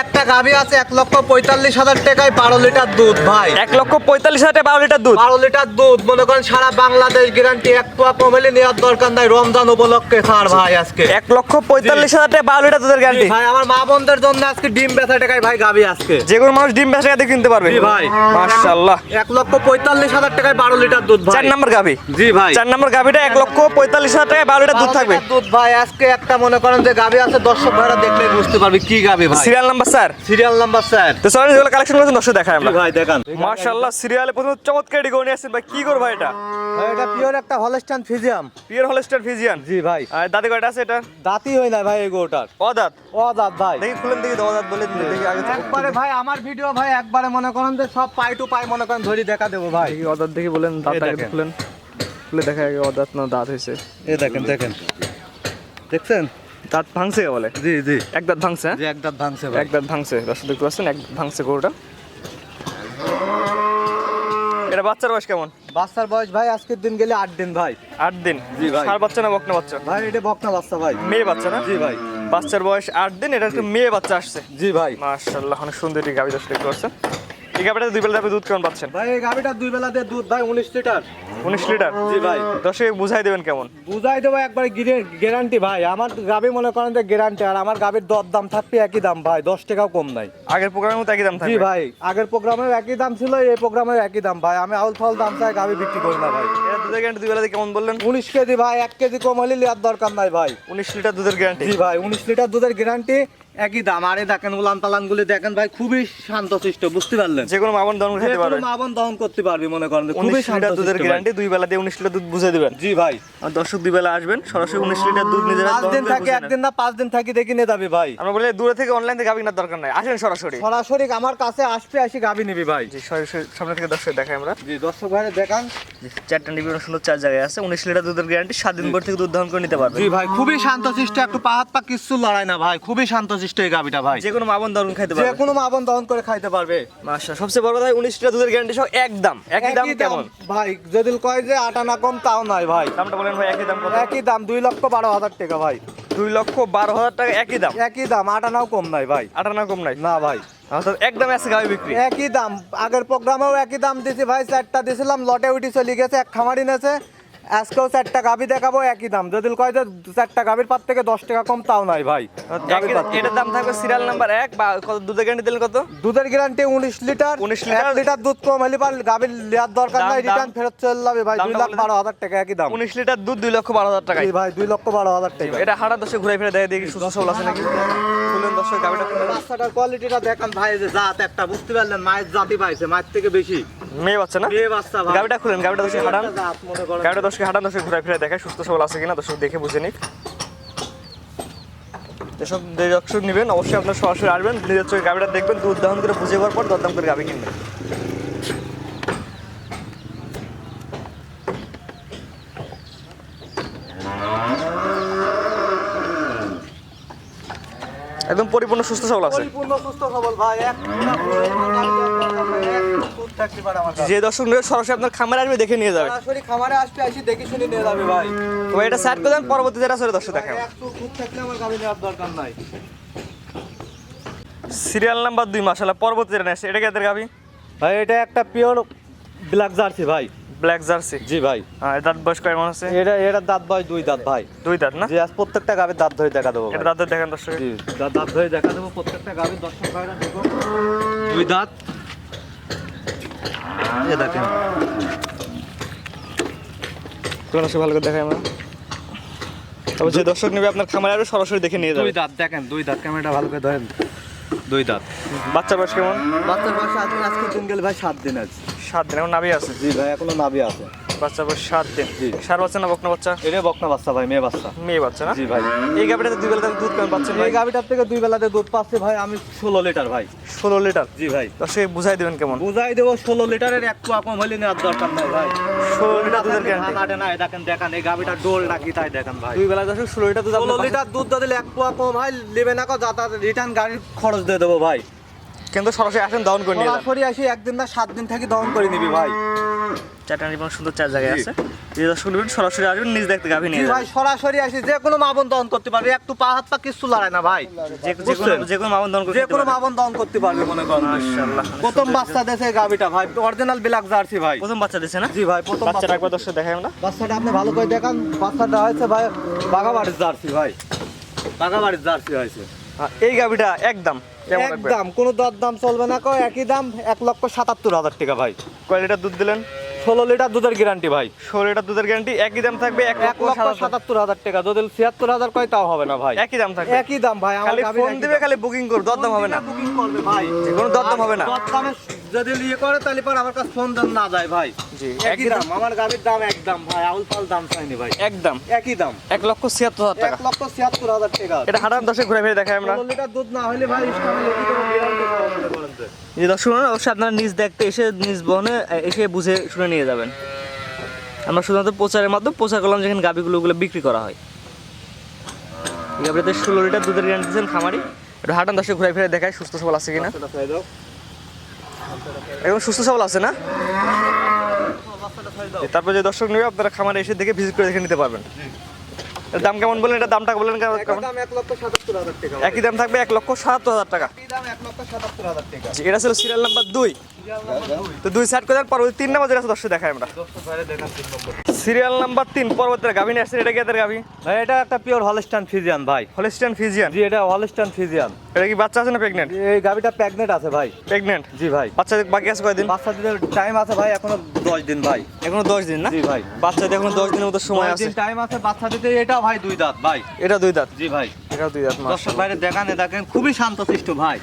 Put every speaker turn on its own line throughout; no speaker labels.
একটা গাভী আছে 1,45,000 টাকায় 12 লিটার দুধ ভাই।
1,45,000 টাকা 12 লিটার দুধ।
12 লিটার দুধ মনে করেন সারা বাংলাদেশ গ্যারান্টি, এক পোয়া কম হলে নেওয়ার দরকার নাই, রমজান উপলক্ষে ছাড় ভাই আজকে।
1,45,000 টাকা 12 লিটার দুধের গ্যারান্টি
ভাই আমার মা বোনদের জন্য আজকে ডিম বেচা টাকায় ভাই গাভী আজকে।
যে কোনো মানুষ ডিম বেচা টাকা দিয়ে কিনতে পারবে।
জি ভাই
মাশাআল্লাহ।
1,45,000 টাকায় 12 লিটার দুধ ভাই।
4 নম্বর গাভী।
জি ভাই
4 নম্বর গাভীটা 1,45,000 টাকায় 12 লিটার দুধ থাকবে।
দুধ ভাই আজকে একটা মনে করেন যে গাভী আছে, দর্শক ভাইরা দেখলে বুঝতে পারবে কি গাভী ভাই।
Serial number 4।
Serial number 4।
তো সরি যেগুলো কালেকশন করেছেন দর্শক দেখাই আমরা।
ভাই দেখান
মাশাআল্লাহ সিরিয়ালে প্রথম চমৎকার এডি গনি আছেন ভাই, কি করব ভাই এটা?
ভাই এটা পিওর একটা Holstein Friesian.
Pure Holstein Friesian.
জি ভাই।
আর দাদি কয়টা আছে এটা?
দাঁতই হয় না ভাই এই গরুটার।
অদাঁত।
অদাঁত ভাই।
দেখি খুলেন, দেখি অদাঁত বলে দেখি আগে থেকে।
একবারে ভাই আমার ভিডিও ভাই একবারে মনে করেন যে সব পাই টু পাই মনে করেন ধরি দেখা দেবো ভাই।
দেখি অদাঁত দেখি বলেন, দাঁত আগে
দেখেন।
খুলেন, খুলে দেখা আগে অদাঁত না দাঁত হয়েছে।
এই দেখেন দেখেন দেখছেন
দাঁত ভাঙছে কে বলে?
জি জি
এক দাঁত ভাঙছে।
যে এক দাঁত ভাঙছে ভাই।
এক দাঁত ভাঙছে, দর্শক দেখতে পাচ্ছেন এক দাঁত ভাঙছে গরুটা। এটা বাচ্চার বয়স কেমন?
বাচ্চার বয়স ভাই আজকের দিন গেলে 8 দিন ভাই।
8 দিন।
জি ভাই।
ষাঁড় বাচ্চা না বকনা বাচ্চা?
ভাই এটা বকনা বাচ্চা ভাই।
মেয়ে বাচ্চা না?
জি ভাই।
বাচ্চার বয়স 8 দিন, এটা একটা মেয়ে বাচ্চা আসছে।
জি ভাই।
মাশাআল্লাহ অনেক সুন্দর এই গাভী, দর্শক দেখতে পাচ্ছেন। এই গাভীটা দুই বেলা আপনি দুধ কেমন পাচ্ছেন?
ভাই এই গাভিটা দুই বেলা দিয়ে দুধ ভাই 19 লিটার।
19 লিটার।
জি ভাই।
দর্শক বুঝাই দেবেন কেমন?
বুঝাই দেবো একবারে গ্যারান্টি ভাই। আমার গাভি মনে করেন যে গ্যারান্টি, আর আমার গাভির দর দাম থাকবে একই দাম ভাই, 10 টাকাও কম নাই।
আগের প্রোগ্রামের মতো একই দাম
জি
থাকবে?
ভাই আগের প্রোগ্রামেও একই দাম ছিল, এই প্রোগ্রামেও একই দাম ভাই। আমি আউল ফাউল দাম চাই গাভি বিক্রি করি না ভাই।
এটা দুধের গ্যারান্টি দুই বেলাতে কেমন বললেন?
19 কেজি ভাই, 1 কেজি কম হলে নেওয়ার দরকার নাই ভাই।
19 লিটার দুধের গ্যারান্টি।
জি ভাই 19 লিটার দুধের গ্যারান্টি, একই দাম। আরে দেখেন উলান পালান গুলি দেখেন ভাই, খুবই শান্তশিষ্ট, বুঝতে পারলেন?
যে কোনো মাবন দহন খেতে পারবে।
মা বোন দহন করতে পারবি মনে করেন যে, খুবই
19 লিটার দুধের
শান্তশিষ্ট
গ্যারান্টি, দুই বেলা দিয়ে 19 লিটার দুধ বুঝে দিবেন।
জি ভাই।
আর দর্শক দুই বেলা আসবেন, সরাসরি 19 লিটার দুধ নিজেরা
5 দিন থাকে, একদিন না 5 দিন থাকি দেখি নিয়ে যাবি ভাই।
আমরা বলি দূরে থেকে অনলাইন থেকে গাভী কেনার দরকার নাই, আসেন সরাসরি।
সরাসরি আমার কাছে আসবে, আসি গাভি নিবি ভাই।
জি সরাসরি সামনে থেকে দর্শক দেখাই আমরা।
জি দর্শক ভাই দেখান।
জি, চারটা নিবিড় সুন্দর 4 জায়গায় আছে, 19 লিটার দুধের গ্যারান্টি, 7 দিন পর থেকে দুধ দহন করে নিতে পারবে।
জি ভাই খুবই শান্তশিষ্ট, একটু পা হাত পা কিচ্ছু লড়াই না ভাই, খুবই শান্তশিষ্ট এই গাভিটা ভাই।
যে কোনো মাবন দহন খাইতে
যে
পারবে।
কোনো মা বোন দহন করে খাইতে পারবে।
মাশাআল্লাহ সবচেয়ে বড় কথা 19 লিটার দুধের গ্যারান্টি সহ একদম একই দাম কেমন?
ভাই যদি কয় যে আটা না কম তাও নাই ভাই।
দামটা বলেন ভাই, একই দাম কত?
একই দাম 2,12,000 টাকা ভাই।
2,12,000 টাকা একই দাম।
একই দাম, আটা নাও কম নাই ভাই।
8 আনা কম নাই
না ভাই
অর্থাৎ একদম আছে গাভী বিক্রি।
একই দাম। আগের প্রোগ্রামেও একই দাম দিছি ভাই, 4টা দিছিলাম, লটে উঠি চলে গেছে, এক খামারি নেছে। আজকেও 4টা গাভি দেখাবো একই দাম। যদি কয় যে 4টা গাভির পাত থেকে 10 টাকা কম তাও নাই ভাই। গাভীর পাত থেকে।
এটার দাম থাকবে সিরিয়াল নাম্বার 1 বা কত দুধের গ্যারান্টি দিলেন কত?
দুধের গ্যারান্টি 19 লিটার।
19 লিটার।
1 লিটার দুধ কম হলে পার গাভীর লিয়ার দরকার
দাম,
নাই,
দাম।
রিটার্ন ফেরত চলে যাবে ভাই।
দামটা বলে দেন।
2,12,000 টাকা একই দাম।
19 লিটার দুধ 2,12,000 টাকা।
জি ভাই 2,12,000 টাকা।
এটা হাড়া দশে ঘুরে ফিরে দেখে দেখি সুস্থ সবল আছে নাকি। খুলেন দর্শক গাভীটা খুলেন।
বাচ্চাটার কোয়ালিটিটা দেখান ভাই, যে জাত একটা, বুঝতে পারলেন? মায়ের জাতি পাইছে, মায়ের থেকে বেশি
মেয়ে বাচ্চা না?
মেয়ে বাচ্চা ভাই।
গাভীটা খুলেন, গাভীটা দশে হাঁটান।
জাত মনে করেন।
গাভীটা দশকে হাঁটান, দশে ঘুরে ফিরে দেখে সুস্থ সবল আছে কিনা দর্শক দেখে বুঝে নিক। যেসব দর্শক নেবেন অবশ্যই আপনার সরাসরি আসবেন, নিজের চোখে গাভীটা দেখবেন, দুধ দহন করে বুঝে যাওয়ার পর দরদাম করে গাভী কিনবেন। একদম পরিপূর্ণ সুস্থ সবল আছে।
পরিপূর্ণ সুস্থ সবল ভাই, এক দুধ থাকতে পারে আমার কাছে।
যে দর্শক নেবে সরাসরি আপনার খামারে আসবে, দেখে নিয়ে যাবে।
সরাসরি খামারে আসবে, আসি দেখে শুনে নিয়ে যাবে ভাই।
তো এটা সাইড করে দেন, পরবর্তী যেটা আসলে দর্শক দেখাবো।
এক দুধ থাকলে আমার গাভী নেওয়ার দরকার নাই।
সিরিয়াল নাম্বার 2 মাশাআল্লাহ, পরবর্তী যেটা নেছে এটা কেদের গাভী?
ভাই এটা একটা পিওর ব্ল্যাক জার্সি ভাই।
Black Jersey.
জি ভাই।
আর দাঁত বয়স কেমন আছে?
এটা দাঁত ভাই 2 দাঁত ভাই।
2 দাঁত না?
জি আজ প্রত্যেকটা গাভীর দাঁত ধরে দেখা দেবো
এটা
ভাই।
দাঁত দেখেন দর্শক।
জি দাঁত ধরে দেখা দেবো প্রত্যেকটা গাভীর, দর্শক ভাইরা দেখো 2 দাঁত। এ দেখেন
কোন দর্শক ভালো করে দেখাই আমরা। তবে যে দর্শক নেবে আপনার খামারে আসবে, সরাসরি দেখে নিয়ে যাবে।
2 দাঁত দেখেন, 2 দাঁত, ক্যামেরাটা ভালো করে ধরেন। 2 দাঁত।
বাচ্চা বয়স কেমন?
বাচ্চার বয়স আজকে দিন গেলে ভাই 7 দিন আছে।
7 দিন, এখন নাভি আছে।
জি ভাই এখনো নাভি আছে।
বাচ্চা বয়স 7 দিন।
জি।
ষাঁড় বাচ্চা না বকনা বাচ্চা?
এটা বকনা বাচ্চা ভাই, মেয়ে বাচ্চা।
মেয়ে বাচ্চা না?
জি ভাই।
এই গাভীটাতে দুই বেলা থেকে দুধ কেমন পাচ্ছেন ভাই?
এই গাভীটার থেকে 2 বেলাতে দুধ পাচ্ছি ভাই আমি 16 লিটার ভাই।
16 লিটার।
জি ভাই।
দর্শক বুঝাই দিবেন কেমন?
বুঝাই দেবো 16 লিটারের এক পোয়া কম হলে নেওয়ার দরকার নাই ভাই।
16 লিটার দুধের গ্যারান্টি।
হাঁটে না, দেখেন দেখেন এই গাভীটা ডোল ডাকি তাই দেখেন ভাই।
দুই বেলা দর্শক 16 লিটার দুধ
16 লিটার দুধ দিলে এক পোয়া কম হয়, নেবে না কো যাতায়াত রিটার্ন গাড়ির খরচ দিয়ে দেবো ভাই।
কিন্তু সরাসরি আসেন দহন করে নিয়ে যান।
সরাসরি আসি একদিন না 7 দিন থাকি দহন করে নিবি ভাই।
চারটা এবং সুন্দর চার জায়গায় আছে। যে দর্শক নেবেন সরাসরি আসবেন, নিজ দেখতে গাভী নিয়ে
জি
যাবেন।
ভাই সরাসরি আসি, যে কোনো মা বোন দহন করতে পারবে, একটু পা হাত পা কিছু লড়াই না ভাই,
যে কোনো মামন দন
যে কোনো মা বোন দহন করতে পারবে মনে করেন।
মাশাআল্লাহ।
প্রথম বাচ্চা দেশে গাভিটা ভাই, অরিজিনাল ব্ল্যাক জার্সি ভাই।
প্রথম বাচ্চা দিছে না?
জি ভাই প্রথম
বাচ্চাটা একবার দর্শক দেখাই আমরা।
বাচ্চাটা আপনি ভালো করে দেখান। বাচ্চাটা হয়েছে ভাই বাগাবাড়ির জার্সি ভাই, বাগাবাড়ির জার্সি হয়েছে।
এই গাভীটা একদম কেমন রাখবেন?
একদম কোনো দর দাম চলবে না, কো একই দাম 1,77,000 টাকা ভাই।
কয় লিটার দুধ দিলেন?
16 লিটার দুধের গ্যারান্টি ভাই।
16 লিটার দুধের গ্যারান্টি, একই দাম থাকবে
1,77,000 টাকা। যদি 76,000 কয় তাও হবে না ভাই,
একই দাম থাকবে।
একই দাম ভাই। আমার
খালি
গাভীর
ফোন
একই
দিবে,
দাম।
খালি বুকিং করবে, দরদাম হবে না।
বুকিং করবে ভাই,
কোনো দরদাম হবে না।
দরদামে যদি ইয়ে করে তাহলে পর আমার কাছে ফোন দেন না যায় ভাই।
জি
একই দাম, আমার গাভীর দাম একদম ভাই, আউল ফাল দাম চাইনি ভাই,
একদম
একই দাম
1,76,000 টাকা।
1,76,000 টাকা।
এটা হাঁটান দশে ঘুরে ফিরে দেখাই আমরা।
16 লিটার দুধ না হলে ভাই ইস্টামেলে কি করে গ্যারান্টি পাওয়া মনে করেন যে।
যে দর্শক অবশ্যই আপনারা নিজ দেখতে এসে নিজ বহনে এসে বুঝে শুনে নিয়ে যাবেন। আমরা শুধুমাত্র প্রচারের মাধ্যমে প্রচার করলাম যেখানে গাভীগুলো বিক্রি করা হয়। এই গাভীতে 16 লিটার দুধের গ্যারান্টি দিচ্ছেন খামারি। এটা হাঁটান দশে ঘুরে ফিরে দেখায় সুস্থ সবল আছে কিনা।
বাচ্চাটা খাই দাও,
একদম সুস্থ সবল আছে না?
বাচ্চাটা খাই দাও।
তারপর যে দর্শক নেবে আপনারা খামারে এসে দেখে ভিজিট করে দেখে নিতে পারবেন। এর দাম কেমন বললেন? এটা দামটা বললেন কেমন?
একই দাম 1,77,000 টাকা।
একই দাম থাকবে 1,77,000 টাকা।
একই দাম 1,77,000 টাকা।
জি, এটা ছিল সিরিয়াল নাম্বার 2। তো 2 সেট করে দেন, পরবর্তী 3 নাম্বার যেটা আছে দর্শক দেখাই আমরা।
দর্শক ভাইরা দেখান 3 নম্বর।
সিরিয়াল নাম্বার 3 পরবর্তীতে গাভী নিয়ে আসছেন। এটা কি এদের গাভী?
ভাই এটা একটা পিওর হলস্টাইন ফ্রিজিয়ান ভাই।
Holstein Friesian.
জি এটা হলস্টাইন ফ্রিজিয়ান।
এটা কি বাচ্চা আছে না প্রেগনেন্ট?
এই গাভিটা প্রেগনেন্ট আছে ভাই।
প্রেগনেন্ট।
জি ভাই।
বাচ্চা বাকি আছে কয়দিন?
বাচ্চা দিনের টাইম আছে ভাই, এখনো 10 দিন ভাই।
এখনো 10 দিন না?
জি ভাই।
বাচ্চা দিয়ে এখনো 10 দিনের মতো সময়
10
আছে।
দিন টাইম আছে বাচ্চা দিতে। এটা ভাই 2 দাঁত ভাই।
এটা 2 দাঁত।
জি ভাই।
এটাও 2 দাঁত।
দর্শক
মাশাআল্লাহ।
ভাইরে দেখানে দেখেন, খুবই শান্তশিষ্ট ভাই।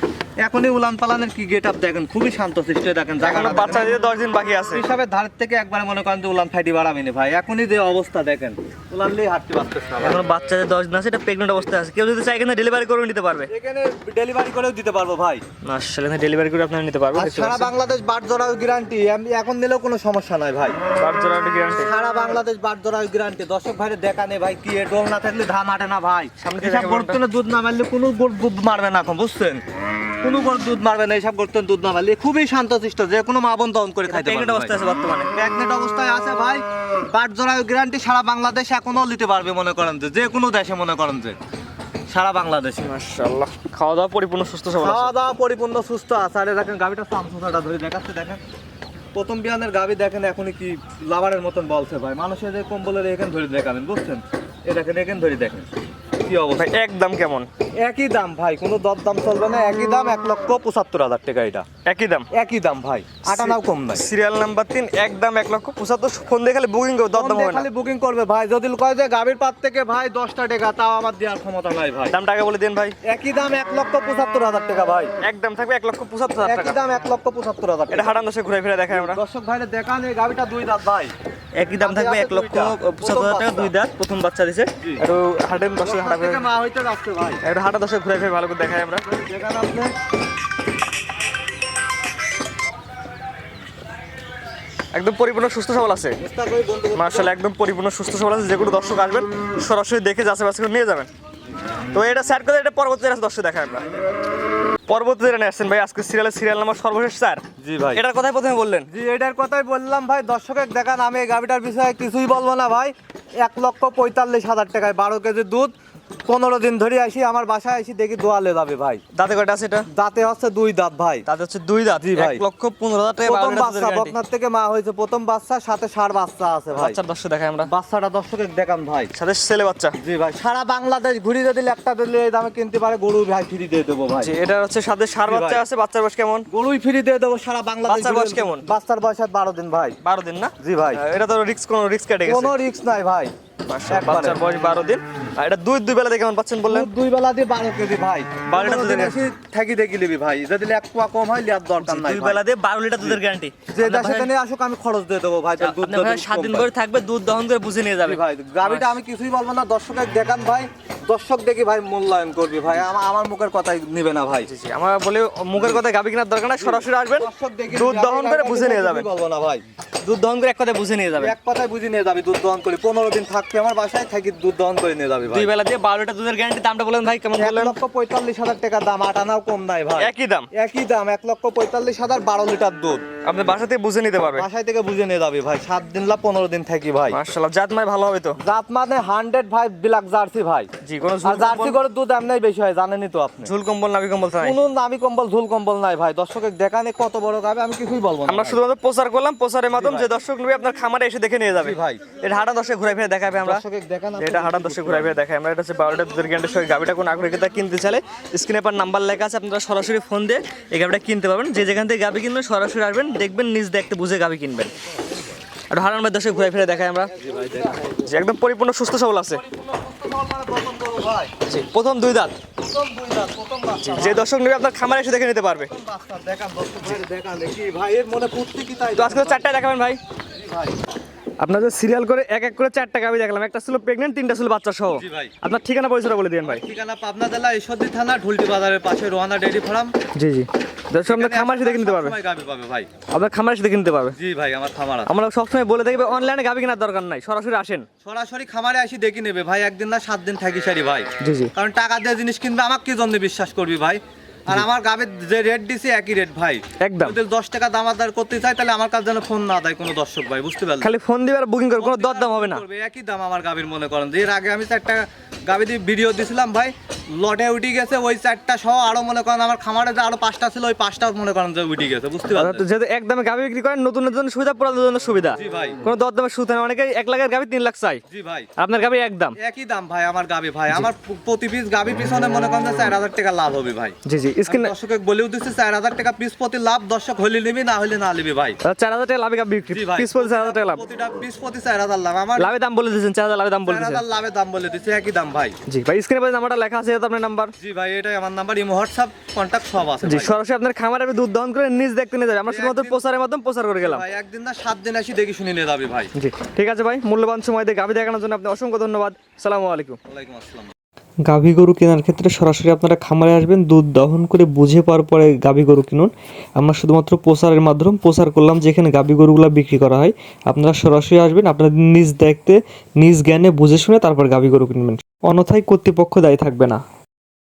এখনই উলান পালানের কি গেটআপ দেখেন, খুবই শান্তশিষ্ট দেখেন।
এখনো বাচ্চা দিয়ে 10 দিন বাকি আছে।
হিসাবে ধারের থেকে একবারে মনে করেন যে উলান ফাইটি বাড়াবেনি ভাই। এখনই যে অবস্থা দেখেন, উলান নিয়ে হাঁটতে পারতেছ না ভাই।
এখনো বাচ্চা দিয়ে 10 দিন আছে, এটা প্রেগনেন্ট অবস্থায় আছে। কেউ যদি চায় এখানে ডেলিভারি করে নিতে পারবে।
এখানে ডেলিভারি করেও দিতে পারবো ভাই।
মাশাআল্লাহ, এখানে ডেলিভারি করে আপনারা নিতে পারবেন।
আর
দেখতে
সারা
পাচ্ছেন।
বাংলাদেশ বাট জোড়াও গ্যারান্টি, এখন নিলেও কোনো সমস্যা নাই ভাই।
বাট জোড়া গ্যারান্টি।
সারা বাংলাদেশ বাট জোড়াও গ্যারান্টি। দর্শক ভাইরে দেখানে ভাই, কি এ ডোল না থাকলে ধান আটে না ভাই।
সামনে থেকে
এসব
দেখে
গর্তনে দুধ না মারলে কোনো গরু দুধ মারবে না এখন, বুঝছেন? কোনো গরু দুধ মারবে না, এইসব গর্তনে দুধ না মারলে। খুবই শান্তশিষ্ট, যে কোনো মা বোন দহন করে খাইতে
প্রেগনেন্ট
পারবে
অবস্থায় আছে
ভাই।
বর্তমানে।
প্রেগনেন্ট অবস্থায় আছে ভাই। বাট জোড়াও গ্যারান্টি সারা বাংলাদেশ এখনো নিতে পারবে মনে করেন যে কোনো দেশে মনে করেন যে সারা বাংলাদেশে।
মাশাআল্লাহ, খাওয়া দাওয়া পরিপূর্ণ সুস্থ সবল আছে।
খাওয়া দাওয়া পরিপূর্ণ সুস্থ আছে। আর দেখেন গাভিটা সামসুসাটা ধরে দেখাচ্ছে দেখেন। প্রথম বিয়ানের গাভি দেখেন এখনই কি লাভারের মতন বলছে ভাই। মানুষের যে কম্বলের এখানে ধরে দেখাবেন, বুঝছেন? এ দেখেন এখানে ধরে দেখেন কি অবস্থা।
ভাই একদম কেমন?
একই দাম ভাই, কোনো দর দাম চলবে না। একই দাম 1,75,000 টাকা। এটা
একই দাম।
একই দাম ভাই, আটানাও কম নাই।
সিরিয়াল নাম্বার 3 একদম 1,75,000। ফোন দিয়ে খালি বুকিং করে দরদাম হবে না।
খালি বুকিং করবে ভাই। যদি কয় যে গাভির পাত থেকে ভাই 10টা টাকা, তাও আমার দেওয়ার ক্ষমতা নাই ভাই।
দামটা আগে বলে দিন ভাই।
একই দাম 1,75,000 টাকা ভাই।
একদম থাকবে 1,75,000
একই
টাকা।
দাম 1,75,000
এটা
টাকা।
হাঁটান দশে ঘুরে ফিরে দেখাই আমরা।
দর্শক ভাইরে দেখান, এই গাভিটা 2 দাঁত ভাই।
একই দাম থাকবে 1,75,000 টাকা। 2 দাঁত, প্রথম বাচ্চা দিছে। একটু হাঁটেন দশে হাঁটা
থেকে মা হইতে যাচ্ছে ভাই।
একটু হাঁটা দশে ঘুরে ফিরে ভালো করে দেখাই আমরা।
দেখান আপনি।
একদম পরিপূর্ণ সুস্থ সবল আছে।
চেষ্টা করি বন্ধু।
মার্শাল একদম পরিপূর্ণ সুস্থ সবল আছে। যে কোনো দর্শক আসবেন সরাসরি দেখে যাচাই বাছাই করে নিয়ে যাবেন। তো এটা সেট করে এটা পরবর্তী দর্শক দেখাই আমরা। পরবর্তী যেটা আসছেন ভাই, আজকে সিরিয়াল নাম্বার সর্বশেষ 4।
জি ভাই।
এটার কথাই প্রথমে বললেন।
জি এটার কথাই বললাম ভাই। দর্শকের দেখান, আমি এই গাভিটার বিষয়ে কিছুই বলবো না ভাই। 1,45,000 টাকায় 12 কেজি দুধ। 15 দিন ধরে আসি, আমার বাসায় আসি দেখি দোয়ালে যাবে ভাই।
দাঁতে কয়টা আছে এটা?
দাঁতে হচ্ছে 2 দাঁত ভাই।
দাঁতে হচ্ছে 2 দাঁত।
জি ভাই।
1,15,000 টাকা।
প্রথম বাচ্চা বকনার থেকে মা হয়েছে, প্রথম বাচ্চা, সাথে 6 বাচ্চা আছে ভাই।
বাচ্চার দর্শক দেখাই আমরা।
বাচ্চাটা দর্শকের দেখান ভাই।
সাথে ছেলে বাচ্চা।
জি ভাই, সারা বাংলাদেশ ঘুরি যদি একটা দিলে এই দামে কিনতে পারে, গরু ভাই ফ্রি দিয়ে দেবো ভাই।
জি, এটা হচ্ছে সাথে সার
জি
বাচ্চা
ভাই।
আছে। বাচ্চার বয়স কেমন?
গরুই ফ্রি দিয়ে দেবো সারা বাংলাদেশ।
বাচ্চার বয়স কেমন?
বাচ্চার বয়স 12 দিন ভাই।
12 দিন না?
জি ভাই।
এটা তো কোনো রিস্ক কেটে গেছে।
কোনো রিস্ক নাই ভাই। একবারে।
বাচ্চার বয়স 12 দিন। আর এটা দুই বেলা দেখে কেমন পাচ্ছেন বললেন?
2 বেলা দিয়ে 12 কেজি ভাই।
12 লিটার
15 দিন
দুধের
এসে থাকি দেখি নিবি ভাই। যদি 1 পোয়া কম হয় লিয়ার দরকার নাই
2
ভাই।
বেলা দিয়ে 12 লিটার দুধের গ্যারান্টি।
যে দেশে নিয়ে আসুক আমি খরচ দিয়ে দেবো ভাই। তার দুধ
আপনার ভাই 7 দিন করে থাকবে, দুধ দহন করে বুঝে নিয়ে যাবে।
ভাই গাভিটা আমি কিছুই বলবো না। দর্শকের দেখান ভাই, দর্শক দেখি ভাই মূল্যায়ন করবি ভাই, আমার মুখের কথাই নিবে না ভাই।
জি আমরা বলি মুখের কথা গাবি কেনার দরকার নাই, সরাসরি আসবেন,
দর্শক দেখি
দুধ দহন করে বুঝে নিয়ে যাবেন।
বলবো না ভাই,
দুধ দহন করে এক কথায় বুঝে নিয়ে যাবেন।
এক কথায় বুঝে নিয়ে যাবি, দুধ দহন করি 15 দিন থাকবে আমার বাসায়, থাকি দুধ দহন করে নিয়ে যাবি ভাই।
2 বেলা দিয়ে 12 লিটার দুধের গ্যারান্টি। দামটা বলেন ভাই কেমন বললেন?
1,45,000 টাকা দাম, 8 আনাও কম নাই ভাই।
একই দাম,
একই দাম, 1,45,000, 12 লিটার দুধ।
আপনি বাসা থেকে বুঝে নিতে পারবে।
বাসায় থেকে বুঝে নিয়ে যাবি ভাই, 7 দিন লা 15 দিন থাকি ভাই।
মাশাআল্লাহ, জাত মানে ভালো হবে তো?
জাত মানে 100 ভাই, ব্ল্যাক জার্সি ভাই।
জি, কোন
আর জার্সি গরুর দুধ এমনি বেশি হয়, জানেনই তো আপনি।
ঝুল কম্বল নাভি কম্বল নাই,
কোনো নামি কম্বল ঝুল কম্বল নাই ভাই। দর্শকের দেখানে কত বড় গাবে আমি কিছুই বলবো না।
আমরা শুধুমাত্র প্রচার করলাম, প্রচারের মাধ্যমে যে দর্শক নেবে আপনার খামারে এসে দেখে নিয়ে যাবে
জি ভাই।
এটা হাঁটা দর্শক ঘুরে ফিরে দেখাবে আমরা।
দর্শকের দেখান,
এটা হাঁটা দর্শক ঘুরে ফিরে দেখায় আমরা। এটা হচ্ছে 12 লিটার দুধের গ্যারান্টি সহ গাবিটা। কোন আগ্রহী ক্রেতা কিনতে চাইলে স্ক্রিনে পর নাম্বার লেখা আছে, আপনারা সরাসরি ফোন দিয়ে এই গাবিটা কিনতে পারবেন। যে যেখান থেকে গাবি কিনবেন সরাসরি আসবেন, দেখবেন নিজ দেখতে বুঝে গাবি কিনবেন। আর হারান ভাই দর্শক ঘুরে ফিরে দেখায় আমরা। যে একদম পরিপূর্ণ সুস্থ সবল আছে। জি, প্রথম 2 দাঁত। যে দর্শক নেবে আপনার খামারে এসে দেখে নিতে পারবে। তো আজকে তো 4টায় দেখাবেন ভাই। আপনাদের সিরিয়াল করে এক এক করে 4টা গাবি দেখলাম, একটা ছিল প্রেগন্যান্ট, 3টা ছিল বাচ্চা সহ। আপনার ঠিকানা পরিচয় বলে দিন ভাই।
ঠিকানা পাবনা জেলা ঈশ্বরদী থানা ঢুলটি বাজারের পাশে রোহানা ডেইরি ফার্ম।
জি জি, দর্শক আপনার খামার এসে দেখে নিতে পারবে।
গাবি পাবে ভাই,
আপনার খামার এসে দেখে নিতে পারবে।
জি ভাই, আমার খামার আছে।
আমরা সবসময় বলে থাকি অনলাইনে গাবি কেনার দরকার নাই, সরাসরি আসেন।
সরাসরি খামারে আসি দেখি নেবে ভাই, একদিন না 7 দিন থাকি সারি ভাই।
জি জি,
কারণ টাকা দিয়ে জিনিস কিনবে, আমাকে কি জন্য বিশ্বাস করবি ভাই? আর আমার গাবের যে রেট দিছি একই রেট ভাই,
একদম।
যদি 10 টাকা দামাদার করতে চাই তাহলে আমার কাছে যেন ফোন না দেয় কোনো দর্শক ভাই, বুঝতে পারলেন?
খালি ফোন দিবে আর বুকিং করবে, কোনো দরদাম হবে না।
একই দাম আমার গাবির, মনে করেন যে এর আগে আমি 4টা গাবি দিয়ে ভিডিও দিছিলাম ভাই, লটে উঠে গেছে ওই 4টা সহ, আরো মনে করেন আমার খামারে যে আরো 5টা ছিল ওই 5টা মনে করেন যে উঠে গেছে, বুঝতে পারলেন?
যেহেতু একদমে গাবি বিক্রি করেন, নতুন নতুন সুবিধা, পুরাতন নতুন সুবিধা।
জি ভাই,
কোনো দরদামের সুবিধা নেই। অনেকে 1 লাখের গাবি 3 লাখ চাই।
জি ভাই,
আর আপনার গাবি একদম
একই দাম ভাই আমার গাবি ভাই। আমার প্রতি পিস গাবি পিছনে মনে করেন যে 4,000 টাকা লাভ হবে ভাই।
জি জি, স্ক্রিন
দর্শকে বলেও দিচ্ছে 4,000 টাকা পিস প্রতি লাভ, দর্শক হলে নিবি না হলে না নিবি ভাই।
4,000 টাকা লাভে গাবি বিক্রি,
জি ভাই,
পিস প্রতি 4,000 টাকা লাভ।
প্রতিটা পিস প্রতি 4,000 লাভ। আমার
লাভে দাম বলে দিয়েছেন, 4,000 লাভে দাম বলে দিয়েছেন।
4,000 লাভে দাম বলে দিচ্ছে, একই দাম ভাই।
জি ভাই, স্ক্রিনে পাশে নাম্বারটা লেখা আছে, এটা আপনার নাম্বার।
জি ভাই, এটাই আমার নাম্বার, ইমো হোয়াটসঅ্যাপ কন্টাক্ট সব আছে
জি,
ভাই।
সরাসরি আপনার খামারে আপনি দুধ দহন করে নিজ দেখতে নিয়ে যাবেন। আমরা শুধুমাত্র প্রচারের মাধ্যমে প্রচার করে গেলাম
ভাই, একদিন না 7 দিন আসি দেখি শুনে নিয়ে যাবি ভাই।
জি, ঠিক আছে ভাই, মূল্যবান সময় দিয়ে গাভি দেখানোর জন্য আপনি অসংখ্য ধন্যবাদ। আসসালামু আলাইকুম।
ওয়ালাইকুম আসসালাম।
গাভী গরু কেনার ক্ষেত্রে সরাসরি আপনারা খামারে আসবেন, দুধ দহন করে বুঝে পাওয়ার পরে গাভী গরু কিনুন। আমরা শুধুমাত্র প্রচারের মাধ্যমে প্রচার করলাম যেখানে গাভী গরুগুলো বিক্রি করা হয়। আপনারা সরাসরি আসবেন, আপনাদের নিজ দেখতে নিজ জ্ঞানে বুঝে শুনে তারপর গাভী গরু কিনবেন, অন্যথায় কর্তৃপক্ষ দায়ী থাকবে না।